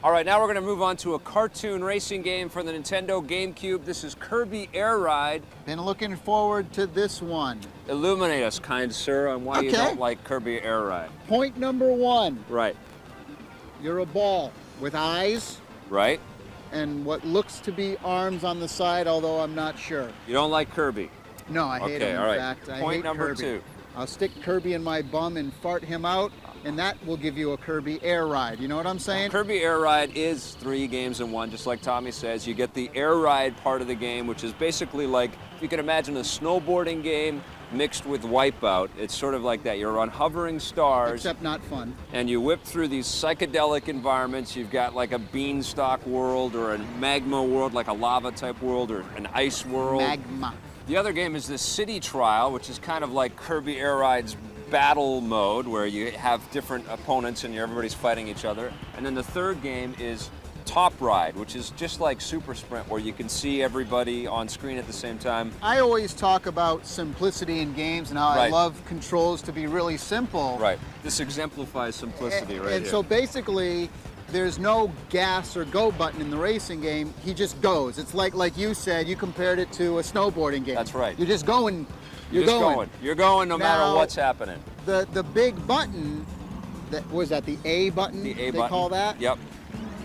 All right, now we're going to move on to a cartoon racing game for the Nintendo GameCube. This is Kirby Air Ride. Been looking forward to this one. Illuminate us, kind sir, on why you don't like Kirby Air Ride. Point number one. Right. You're a ball with eyes. Right. And what looks to be arms on the side, although I'm not sure. You don't like Kirby? No, I hate him, in fact. I Point hate number Kirby. 2. I'll stick Kirby in my bum and fart him out, and that will give you a Kirby Air Ride. You know what I'm saying? Kirby Air Ride is 3 games in one, just like Tommy says. You get the Air Ride part of the game, which is basically like, you can imagine a snowboarding game mixed with Wipeout. It's sort of like that. You're on hovering stars. Except not fun. And you whip through these psychedelic environments. You've got like a beanstalk world or a magma world, like a lava type world, or an ice world. Magma. The other game is the City Trial, which is kind of like Kirby Air Ride's battle mode, where you have different opponents and everybody's fighting each other. And then the third game is Top Ride, which is just like Super Sprint, where you can see everybody on screen at the same time. I always talk about simplicity in games and how I love controls to be really simple. Right. This exemplifies simplicity right here. And so basically, there's no gas or go button in the racing game. He just goes. It's like you said, you compared it to a snowboarding game. That's right. You're just going. You're going. You're going no matter what's happening. The big button, was that the A button? The A button. They call that? Yep.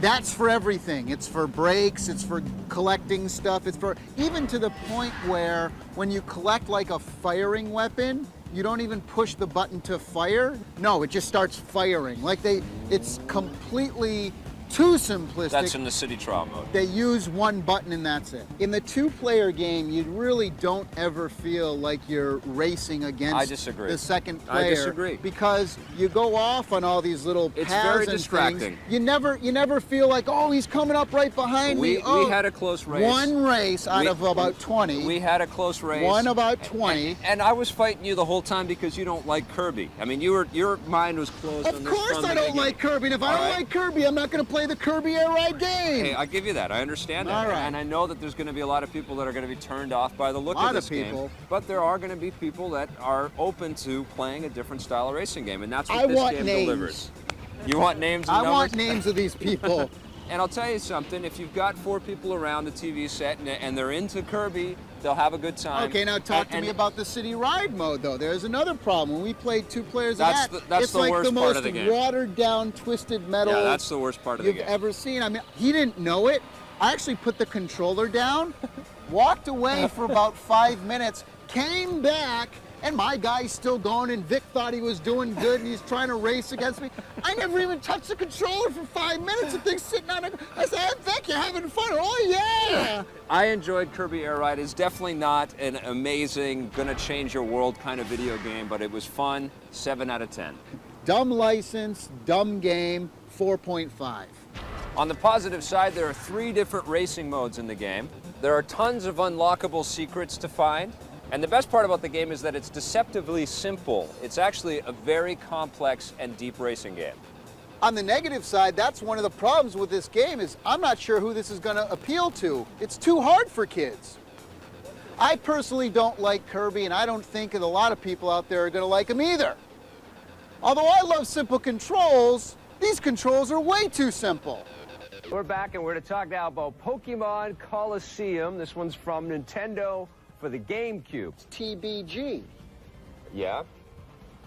That's for everything. It's for brakes, it's for collecting stuff, it's for even to the point where when you collect like a firing weapon, you don't even push the button to fire. No, it just starts firing. Like it's completely too simplistic. That's in the City Trial mode. They use one button and that's it. In the 2-player game, you really don't ever feel like you're racing against the second player. I disagree. Because you go off on all these little paths. It's very and distracting. Things. You never feel like, oh, he's coming up right behind me. We had a close race. One race out of about 20. We had a close race. One about 20. And I was fighting you the whole time because you don't like Kirby. I mean, your mind was closed on this. Of course I don't like Kirby. And if I don't like Kirby, I'm not going to play the Kirby Air Ride game. Hey, I'll give you that. I understand that. All right. And I know that there's going to be a lot of people that are going to be turned off by the look of this game. But there are going to be people that are open to playing a different style of racing game. And that's what this game delivers. You want names and numbers? I want names of these people. And I'll tell you something, if you've got 4 people around the TV set and they're into Kirby, they'll have a good time. Okay, now talk to me about the City Ride mode, though. There's another problem. When we played 2 players of that, it's like the worst part of the game. It's like the most watered-down, twisted metal that's the worst part of the game. you've ever seen. I mean, he didn't know it. I actually put the controller down, walked away for about 5 minutes, came back, and my guy's still going, and Vic thought he was doing good, and he's trying to race against me. I never even touched the controller for 5 minutes. The thing's sitting on it. I said, hey, Vic, you're having fun. Oh, yeah. I enjoyed Kirby Air Ride. It's definitely not an amazing, gonna change your world kind of video game, but it was fun. 7 out of 10. Dumb license, dumb game, 4.5. On the positive side, there are 3 different racing modes in the game. There are tons of unlockable secrets to find. And the best part about the game is that it's deceptively simple. It's actually a very complex and deep racing game. On the negative side, that's one of the problems with this game is I'm not sure who this is going to appeal to. It's too hard for kids. I personally don't like Kirby, and I don't think that a lot of people out there are going to like him either. Although I love simple controls, these controls are way too simple. We're back, and we're going to talk now about Pokémon Colosseum. This one's from Nintendo for the GameCube. TBG. Yeah?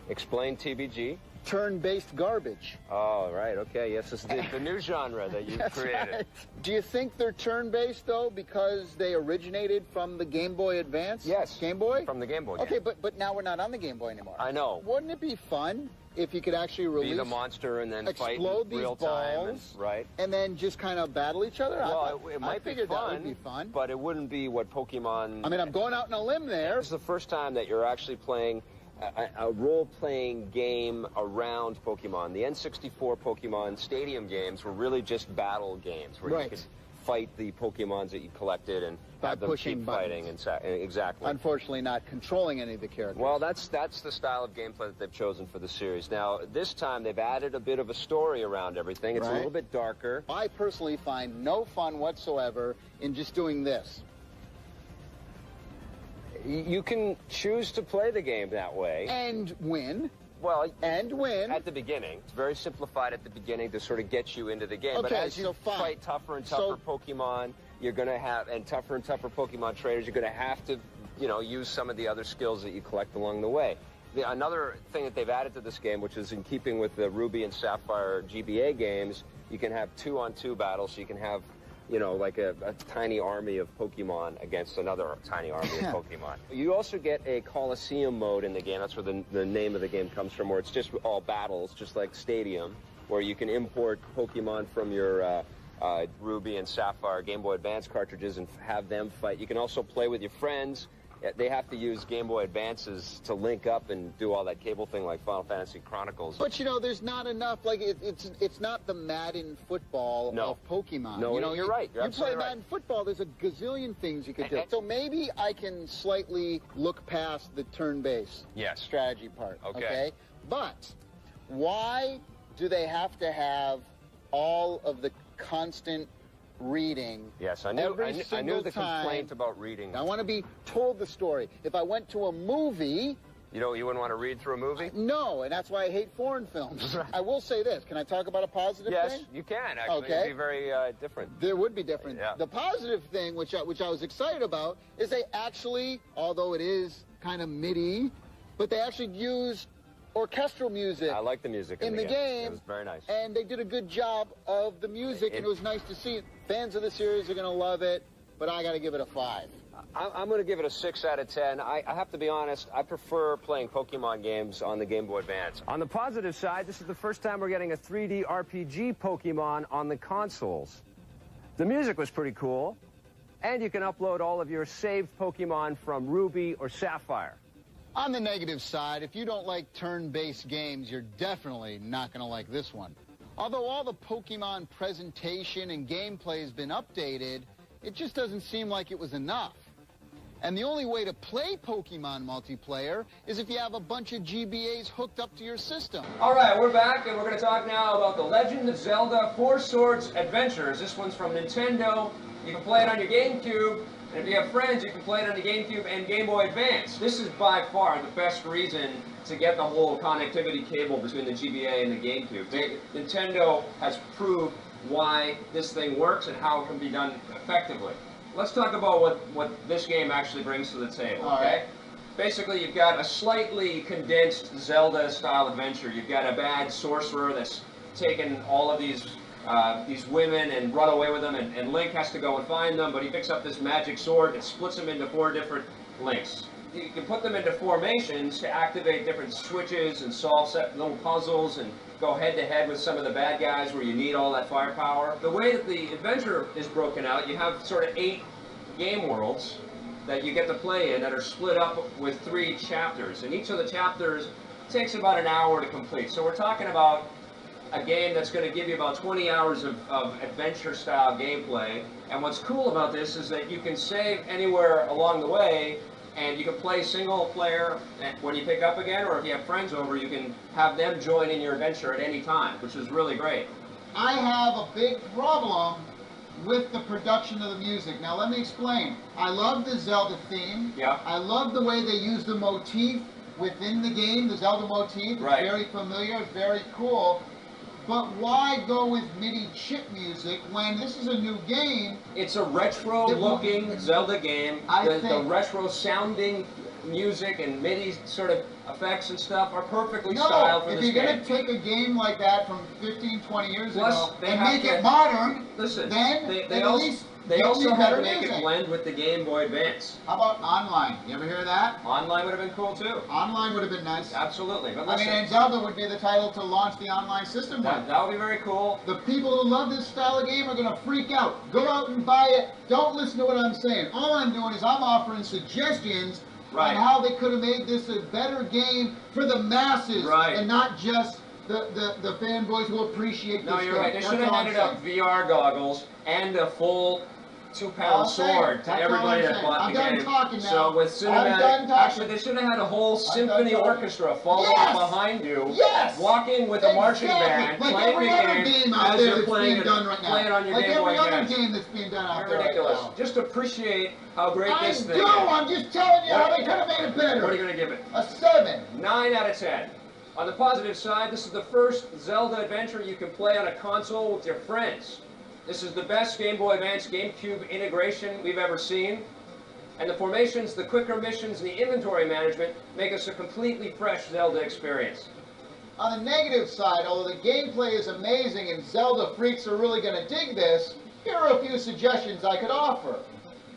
Explain TBG. Turn-based garbage. Oh, right, okay. Yes, it's the new genre that you've created. Right. Do you think they're turn-based, though, because they originated from the Game Boy Advance? Yes. Game Boy? From the Game Boy. Okay, but now we're not on the Game Boy anymore. I know. Wouldn't it be fun if you could actually release... Be the monster and then fight in real time. Right. And then just kind of battle each other? Well, it might be fun, that would be fun. But it wouldn't be what Pokemon... I mean, I'm going out on a limb there. This is the first time that you're actually playing a role-playing game around Pokemon. The N64 Pokemon Stadium games were really just battle games where you could fight the Pokemons that you collected and have them keep fighting. Exactly. Unfortunately, not controlling any of the characters. Well, that's the style of gameplay that they've chosen for the series. Now, this time they've added a bit of a story around everything. It's a little bit darker. I personally find no fun whatsoever in just doing this. You can choose to play the game that way. And win. Well, and win. At the beginning. It's very simplified at the beginning to sort of get you into the game. Okay, but as you so fine. fight tougher and tougher Pokemon, you're going to have, and tougher Pokemon trainers, you're going to have to, you know, use some of the other skills that you collect along the way. Another thing that they've added to this game, which is in keeping with the Ruby and Sapphire GBA games, you can have 2-on-2 battles, so you can have, you know, like a tiny army of Pokemon against another tiny army of Pokemon. You also get a Colosseum mode in the game. That's where the name of the game comes from, where it's just all battles, just like Stadium, where you can import Pokemon from your Ruby and Sapphire Game Boy Advance cartridges and have them fight. You can also play with your friends. They have to use Game Boy Advances to link up and do all that cable thing like Final Fantasy Chronicles. But you know, there's not enough. Like it's not the Madden football of Pokemon. No, you know, you're right. You're absolutely play Madden football. There's a gazillion things you could do. So maybe I can slightly look past the turn-based strategy part. Okay. But why do they have to have all of the constant reading? Yes, I knew the complaint about reading. I want to be told the story. If I went to a movie... You wouldn't want to read through a movie? No, and that's why I hate foreign films. I will say this. Can I talk about a positive thing? Yes, you can, actually. Okay. It'd be very different. There would be different. Yeah. The positive thing, which I was excited about, is they actually, although it is kind of MIDI, but they actually used orchestral music. I like the music in the game. It was very nice. And they did a good job of the music, and it was nice to see it. Fans of the series are going to love it, but I got to give it a 5. I'm going to give it a 6 out of 10. I have to be honest, I prefer playing Pokemon games on the Game Boy Advance. On the positive side, this is the first time we're getting a 3D RPG Pokemon on the consoles. The music was pretty cool, and you can upload all of your saved Pokemon from Ruby or Sapphire. On the negative side, if you don't like turn-based games, you're definitely not going to like this one. Although all the Pokemon presentation and gameplay has been updated, it just doesn't seem like it was enough. And the only way to play Pokemon multiplayer is if you have a bunch of GBAs hooked up to your system. All right, we're back, and we're going to talk now about The Legend of Zelda 4 Swords Adventures. This one's from Nintendo. You can play it on your GameCube. And if you have friends, you can play it on the GameCube and Game Boy Advance. This is by far the best reason to get the whole connectivity cable between the GBA and the GameCube. Nintendo has proved why this thing works and how it can be done effectively. Let's talk about what this game actually brings to the table, okay? Basically, you've got a slightly condensed Zelda-style adventure. You've got a bad sorcerer that's taken all of these women and run away with them, and Link has to go and find them, but he picks up this magic sword that splits them into 4 different Links. You can put them into formations to activate different switches and solve little puzzles and go head-to-head with some of the bad guys where you need all that firepower. The way that the adventure is broken out, you have sort of 8 game worlds that you get to play in that are split up with 3 chapters, and each of the chapters takes about an hour to complete. So we're talking about a game that's going to give you about 20 hours of adventure-style gameplay. And what's cool about this is that you can save anywhere along the way, and you can play single player when you pick up again, or if you have friends over, you can have them join in your adventure at any time, which is really great. I have a big problem with the production of the music. Now let me explain. I love the Zelda theme. Yeah. I love the way they use the motif within the game, the Zelda motif. It's very familiar, it's very cool. But why go with MIDI chip music when this is a new game? It's a retro-looking Zelda game. The retro-sounding music and MIDI sort of effects and stuff are perfully styled for this game. If you're going to take a game like that from 15, 20 years ago and make it modern, listen, then they also have to make it blend with the Game Boy Advance. How about online? You ever hear that? Online would have been cool too. Online would have been nice. Absolutely. But listen, I mean, and Zelda would be the title to launch the online system. That would be very cool. The people who love this style of game are going to freak out. Go out and buy it. Don't listen to what I'm saying. All I'm doing is I'm offering suggestions on how they could have made this a better game for the masses and not just the fanboys who appreciate this. No, you're right. They should have handed out VR goggles and a full 2-pound sword to everybody that bought the game. I'm done talking now. So with cinematic, actually they should have had a whole symphony orchestra following behind you, walking with a marching band, playing the game as you're playing it on your Game Boy Advance. Like every other game that's being done out there. Ridiculous. Just appreciate how great this thing is. I'm just telling you how they could have made it better. What are you going to give it? A 7. 9 out of 10. On the positive side, this is the first Zelda adventure you can play on a console with your friends. This is the best Game Boy Advance GameCube integration we've ever seen. And the formations, the quicker missions, and the inventory management make us a completely fresh Zelda experience. On the negative side, although the gameplay is amazing and Zelda freaks are really going to dig this, here are a few suggestions I could offer.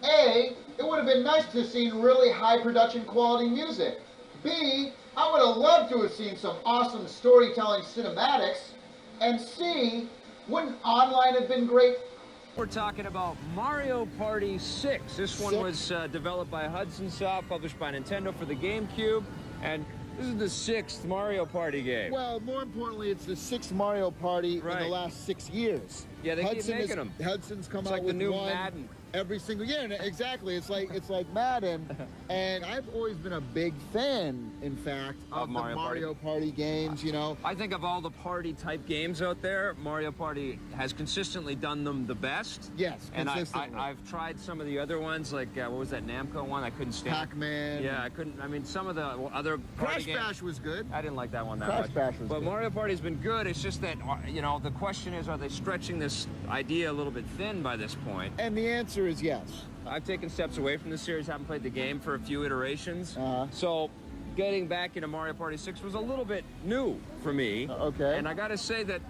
A, it would have been nice to have seen really high production quality music. B, I would have loved to have seen some awesome storytelling cinematics. And C, wouldn't online have been great? We're talking about Mario Party 6. This one was developed by Hudson Soft, published by Nintendo for the GameCube, and this is the 6th Mario Party game. Well, more importantly, it's the 6th Mario Party in the last 6 years. Yeah, they keep making them. Hudson's come It's out like with the new one Madden. every single year. And exactly, it's like Madden. And I've always been a big fan, in fact, of the Mario Party games. You know, I think of all the party type games out there, Mario Party has consistently done them the best. Yes, and consistently. I've tried some of the other ones, like what was that Namco one? I couldn't stand. Pac-Man. Yeah, I couldn't. I mean, some of the other Crash Bash was good. I didn't like that one that Crash much. Bash was but good. Mario Party's been good. It's just that you know, the question is, are they stretching this idea a little bit thin by this point? And the answer is yes. I've taken steps away from the series, haven't played the game for a few iterations. So getting back into Mario Party 6 was a little bit new for me. Okay. And I gotta say that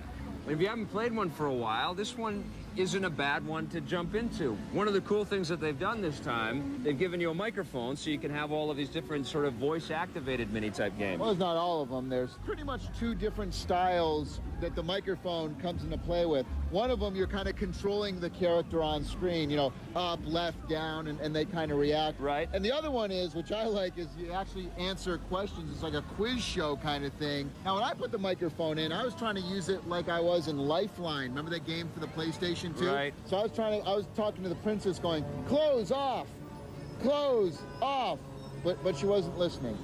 if you haven't played one for a while, this one isn't a bad one to jump into. One of the cool things that they've done this time, they've given you a microphone so you can have all of these different sort of voice-activated mini-type games. Well, it's not all of them. There's pretty much 2 different styles that the microphone comes into play with. One of them, you're kind of controlling the character on screen, you know, up, left, down, and they kind of react. Right. And the other one is, which I like, is you actually answer questions. It's like a quiz show kind of thing. Now, when I put the microphone in, I was trying to use it like I was in Lifeline. Remember that game for the PlayStation 2? Right. So I was talking to the princess going, close off, but she wasn't listening.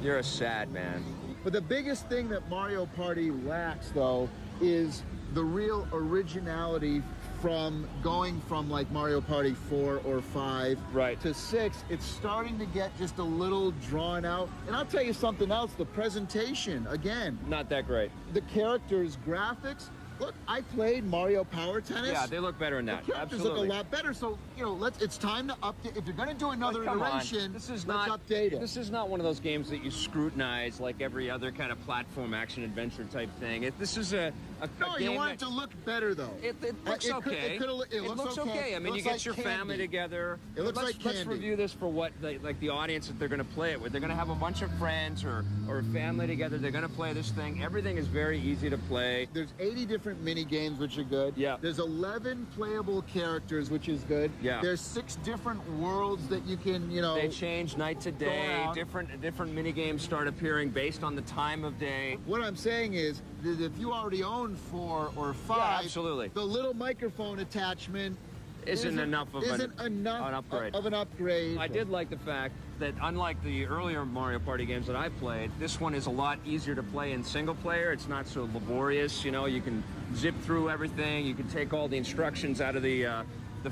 You're a sad man. But the biggest thing that Mario Party lacks, though, is the real originality from going from like Mario Party 4 or 5 to 6. It's starting to get just a little drawn out. And I'll tell you something else, the presentation, again. Not that great. The characters' graphics. Look, I played Mario Power Tennis. Yeah, they look better in that. The characters Absolutely. look a lot better. So, you know, it's time to update. If you're going to do another iteration, let's update it. This is not one of those games that you scrutinize like every other kind of platform action adventure type thing. This is a no, game you want it to look better, though. It looks okay. It looks okay. I mean, you get your family together. It looks like candy. Let's review this for what the audience that they're going to play it with. They're going to have a bunch of friends or family together. They're going to play this thing. Everything is very easy to play. There's 80 different mini games, which are good. Yeah. There's 11 playable characters, which is good. Yeah. There's 6 different worlds that you can, you know. They change night to day. Different mini games start appearing based on the time of day. What I'm saying is that if you already own 4 or 5, yeah, absolutely. The little microphone attachment isn't enough of an upgrade. I did like the fact that unlike the earlier Mario Party games that I played, this one is a lot easier to play in single player. It's not so laborious, you know, you can zip through everything, you can take all the instructions out of the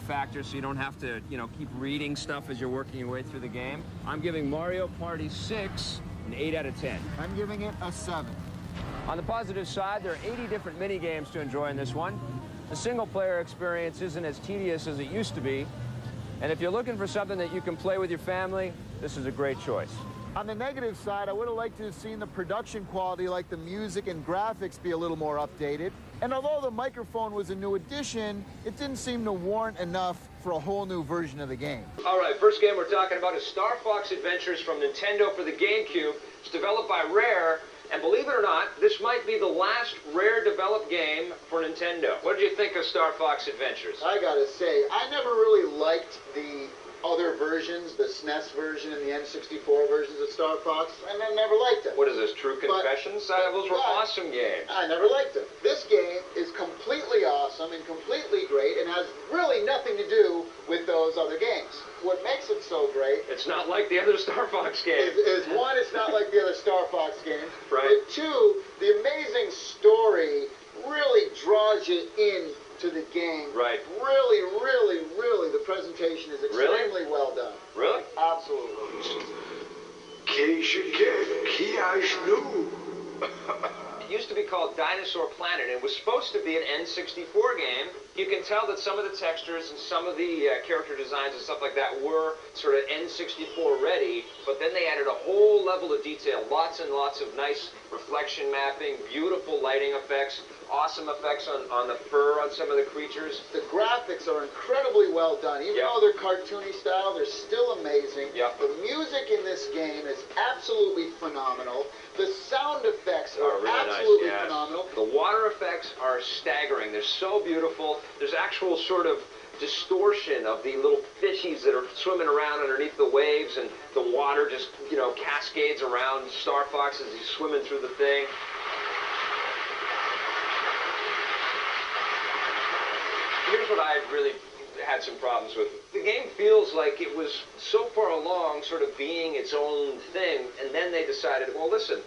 factor so you don't have to, you know, keep reading stuff as you're working your way through the game. I'm giving Mario Party 6 an 8 out of 10. I'm giving it a 7. On the positive side, there are 80 different mini games to enjoy in this one. The single-player experience isn't as tedious as it used to be, and if you're looking for something that you can play with your family, this is a great choice. On the negative side, I would have liked to have seen the production quality, like the music and graphics, be a little more updated. And although the microphone was a new addition, it didn't seem to warrant enough for a whole new version of the game. All right, first game we're talking about is StarFox Adventures from Nintendo for the GameCube. It's developed by Rare. And believe it or not, this might be the last Rare-developed game for Nintendo. What did you think of StarFox Adventures? I gotta say, I never really liked the other versions, the SNES version and the N64 versions of Star Fox, and I never liked them. What is this, True Confessions? Those were awesome games. I never liked them. This game is completely awesome and completely great and has really nothing to do with those other games. What makes it so great... It's not like the other Star Fox games. Is one, it's not like the other Star Fox games. Right. But two, the amazing story really draws you in to the game. Right. Really, really, really, the presentation is extremely well done. Really? Absolutely. Keşke kiyaşlu It used to be called Dinosaur Planet. It was supposed to be an N64 game. You can tell that some of the textures and some of the character designs and stuff like that were sort of N64 ready, but then they added a whole level of detail. Lots and lots of nice reflection mapping, beautiful lighting effects, awesome effects on the fur on some of the creatures. The graphics are incredibly well done. Even though they're cartoony style, they're still amazing. The music in this game is absolutely phenomenal. The sound effects are really absolutely nice, phenomenal. The water effects are staggering. They're so beautiful. There's actual sort of distortion of the little fishies that are swimming around underneath the waves, and the water just, you know, cascades around StarFox as he's swimming through the thing. Here's what I really had some problems with. The game feels like it was so far along sort of being its own thing, and then they decided, well, listen,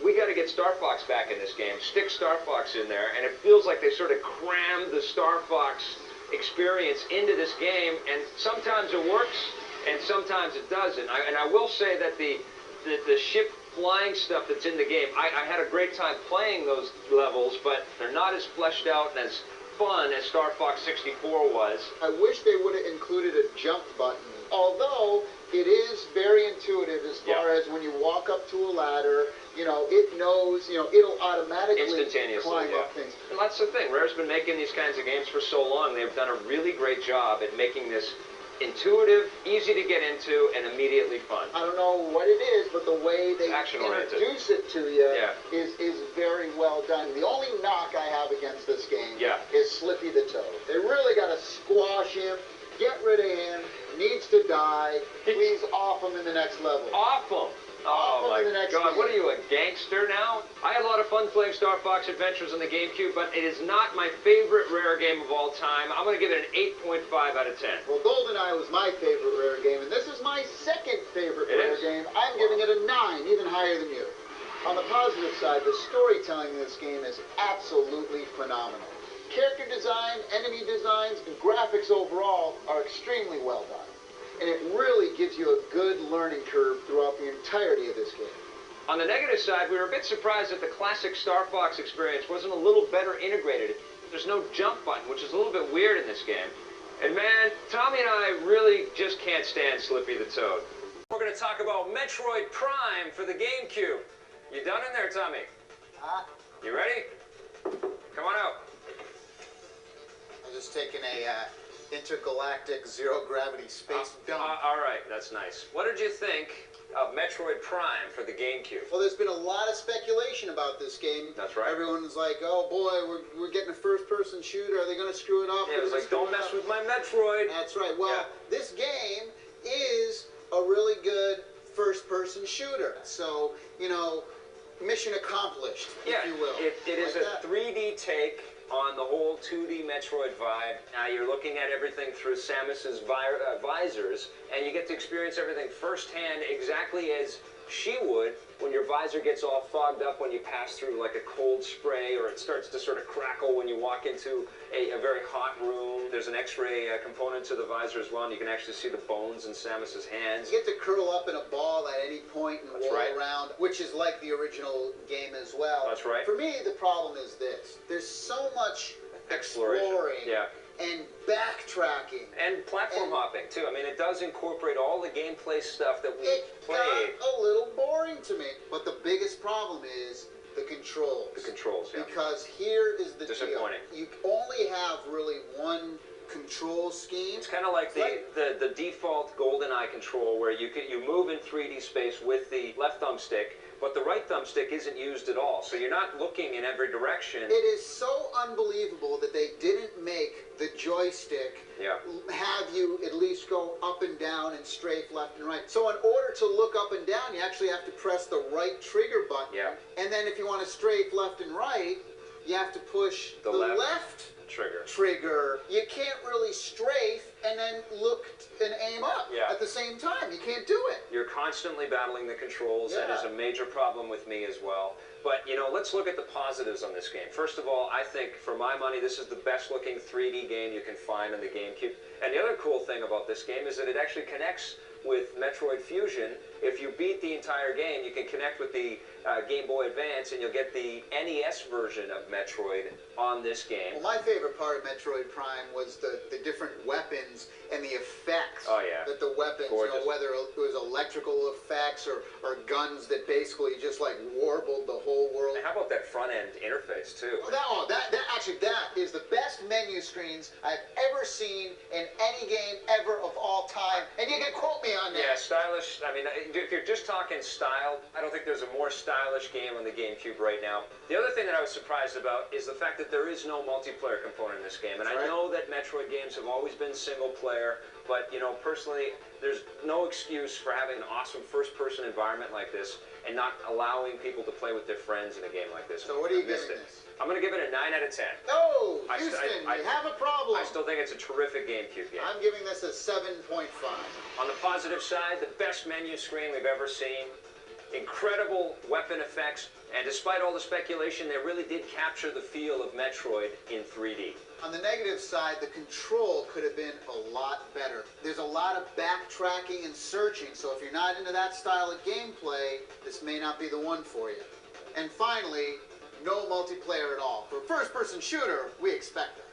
we got to get StarFox back in this game, stick StarFox in there, and it feels like they sort of crammed the StarFox experience into this game, and sometimes it works, and sometimes it doesn't. And I will say that the ship flying stuff that's in the game, I had a great time playing those levels, but they're not as fleshed out and as fun as StarFox 64 was. I wish they would have included a jump button, although it is very intuitive as far as when you walk up to a ladder, you know, it knows, you know, it'll automatically climb up things. And that's the thing, Rare's been making these kinds of games for so long. They've done a really great job at making this intuitive, easy to get into, and immediately fun. I don't know what it is, but the way they introduce it to you is very well done. The only knock I have against this game is Slippy the Toad. They really got to squash him, get rid of him, needs to die, please off him in the next level. Off him? Oh my God, what are you, a gangster now? I had a lot of fun playing StarFox Adventures on the GameCube, but it is not my favorite Rare game of all time. I'm going to give it an 8.5 out of 10. Well, GoldenEye was my favorite Rare game, and this is my second favorite Rare game. I'm giving it a 9, even higher than you. On the positive side, the storytelling in this game is absolutely phenomenal. Character design, enemy designs, and graphics overall are extremely well done. And it really gives you a good learning curve throughout the entirety of this game. On the negative side, we were a bit surprised that the classic StarFox experience wasn't a little better integrated. There's no jump button, which is a little bit weird in this game. And man, Tommy and I really just can't stand Slippy the Toad. We're going to talk about Metroid Prime for the GameCube. You done in there, Tommy? You ready? Come on out. I'm just taking a intergalactic zero-gravity space dump. All right, that's nice. What did you think of Metroid Prime for the GameCube? Well, there's been a lot of speculation about this game. That's right. Everyone's like, oh boy, we're getting a first-person shooter. Are they going to screw it up? Yeah, it was like, don't mess with my Metroid. That's right. Well, this game is a really good first-person shooter. So, you know, mission accomplished, if you will. It is a 3D take on the whole 2D Metroid vibe. Now you're looking at everything through Samus's visors, and you get to experience everything firsthand exactly as she would when your visor gets all fogged up when you pass through like a cold spray, or it starts to sort of crackle when you walk into a very hot room. There's an X-ray component to the visor as well, and you can actually see the bones in Samus's hands. You get to curl up in a ball at any point and roll around, which is like the original game as well. That's right. For me, the problem is this. There's so much exploring and backtracking. And platform hopping, too. I mean, it does incorporate all the gameplay stuff that we played. It got a little boring to me. But the biggest problem is the controls. The controls, Because here is the disappointing. deal. You only have really one control scheme. It's kind of like the default GoldenEye control, where you move in 3D space with the left thumbstick, but the right thumbstick isn't used at all, so you're not looking in every direction. It is so unbelievable that they didn't make the joystick have you at least go up and down and strafe left and right. So in order to look up and down, you actually have to press the right trigger button. And then if you want to strafe left and right, you have to push the left trigger. You can't really strafe and then look and aim up at the same time. You can't do it. You're constantly battling the controls. That is a major problem with me as well. But, you know, let's look at the positives on this game. First of all, I think, for my money, this is the best looking 3D game you can find on the GameCube. And the other cool thing about this game is that it actually connects with Metroid Fusion, if you beat the entire game, you can connect with the Game Boy Advance and you'll get the NES version of Metroid on this game. Well, my favorite part of Metroid Prime was the different weapons and the effects that the weapons, you know, whether it was electrical effects or guns that basically just like warbled the whole world. And how about that front end interface too? Well, that is the best menu screens I've ever seen in any game ever of all time. And you can quote me on that. Yeah, stylish. I mean, if you're just talking style, I don't think there's a more stylish game on the GameCube right now. The other thing that I was surprised about is the fact that there is no multiplayer component in this game. And I know that Metroid games have always been single player, but, you know, personally, there's no excuse for having an awesome first-person environment like this and not allowing people to play with their friends in a game like this. So what are you giving this? I'm going to give it a 9 out of 10. No, Houston, you have a problem. I still think it's a terrific GameCube game. I'm giving this a 7.5. On the positive side, the best menu screen we've ever seen. Incredible weapon effects, and despite all the speculation, they really did capture the feel of Metroid in 3D. On the negative side, the control could have been a lot better. There's a lot of backtracking and searching, so if you're not into that style of gameplay, this may not be the one for you. And finally, no multiplayer at all. For a first-person shooter, we expect it.